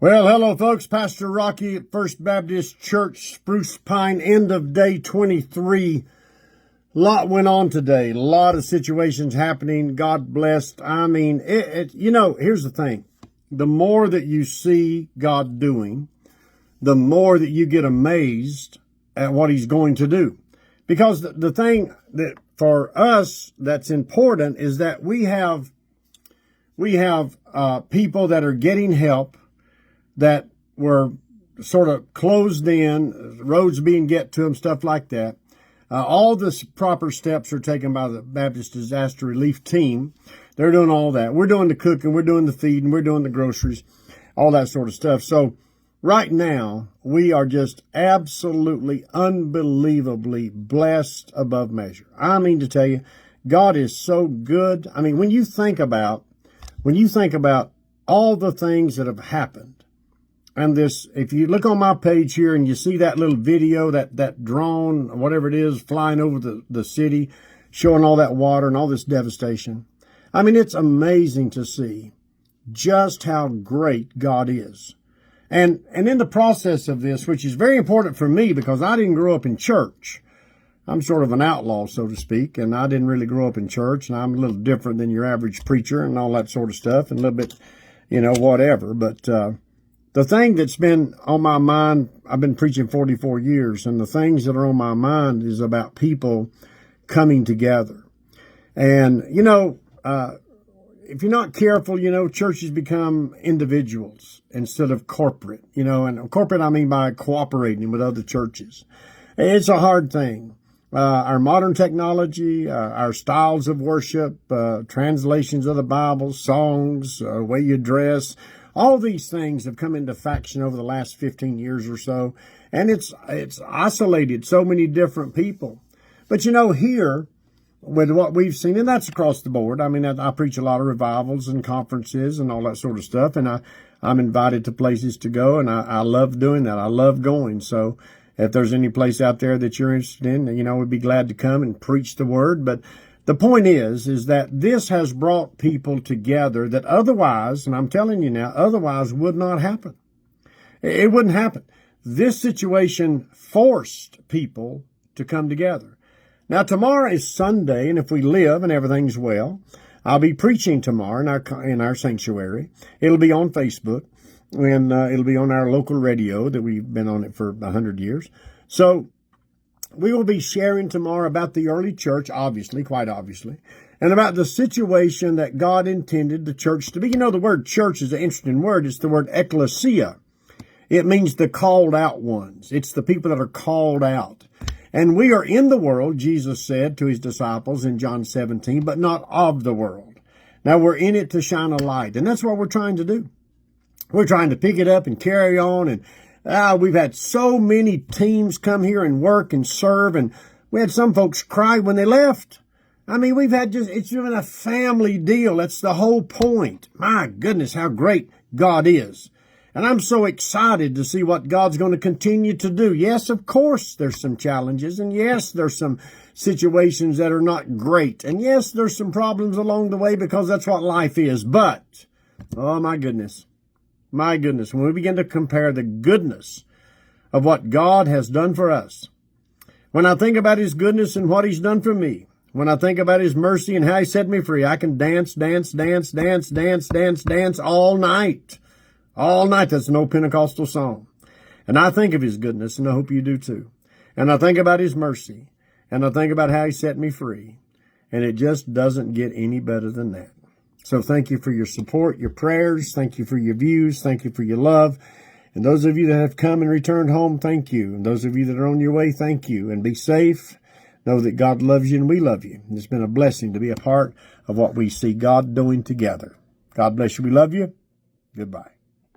Well, hello, folks. Pastor Rocky at First Baptist Church, Spruce Pine, end of day 23. A lot went on today. A lot of situations happening. God blessed. I mean, here's the thing. The more that you see God doing, the more that you get amazed at what he's going to do. Because the thing that for us that's important is that we have people that are getting help that were sort of closed in, roads being get to them, stuff like that. All the proper steps are taken by the Baptist Disaster Relief Team. They're doing all that. We're doing the cooking, we're doing the feeding, we're doing the groceries, all that sort of stuff. So right now, we are just absolutely, unbelievably blessed above measure. I mean to tell you, God is so good. I mean, when you think about all the things that have happened, and this, if you look on my page here and you see that little video, that drone, whatever it is, flying over the city, showing all that water and all this devastation. I mean, it's amazing to see just how great God is. And in the process of this, which is very important for me because I didn't grow up in church. I'm sort of an outlaw, so to speak, and I didn't really grow up in church, and I'm a little different than your average preacher and all that sort of stuff, and a little bit, whatever. But the thing that's been on my mind, I've been preaching 44 years, and the things that are on my mind is about people coming together. And, if you're not careful, churches become individuals instead of corporate, and corporate, I mean by cooperating with other churches. It's a hard thing. Our modern technology, our styles of worship, translations of the Bible, songs, way you dress, all these things have come into faction over the last 15 years or so, and it's isolated so many different people. But here, with what we've seen, and that's across the board. I mean, I preach a lot of revivals and conferences and all that sort of stuff, and I'm invited to places to go, and I love doing that. I love going. So if there's any place out there that you're interested in, we'd be glad to come and preach the word. But the point is that this has brought people together that otherwise, and I'm telling you now, otherwise would not happen. It wouldn't happen. This situation forced people to come together. Now, tomorrow is Sunday, and if we live and everything's well, I'll be preaching tomorrow in our sanctuary. It'll be on Facebook, and it'll be on our local radio that we've been on it for 100 years. So we will be sharing tomorrow about the early church, quite obviously, and about the situation that God intended the church to be. The word church is an interesting word. It's the word ecclesia. It means the called out ones. It's the people that are called out. And we are in the world, Jesus said to his disciples in John 17, but not of the world. Now we're in it to shine a light, and that's what we're trying to do. We're trying to pick it up and carry on, and we've had so many teams come here and work and serve, and we had some folks cry when they left. I mean, it's been a family deal. That's the whole point. My goodness, how great God is. And I'm so excited to see what God's going to continue to do. Yes, of course, there's some challenges, and yes, there's some situations that are not great, and yes, there's some problems along the way because that's what life is. But, oh my goodness, when we begin to compare the goodness of what God has done for us, when I think about his goodness and what he's done for me, when I think about his mercy and how he set me free, I can dance all night. All night. That's an old Pentecostal song. And I think of his goodness, and I hope you do too. And I think about his mercy, and I think about how he set me free. And it just doesn't get any better than that. So thank you for your support, your prayers. Thank you for your views. Thank you for your love. And those of you that have come and returned home, thank you. And those of you that are on your way, thank you. And be safe. Know that God loves you and we love you. And it's been a blessing to be a part of what we see God doing together. God bless you. We love you. Goodbye.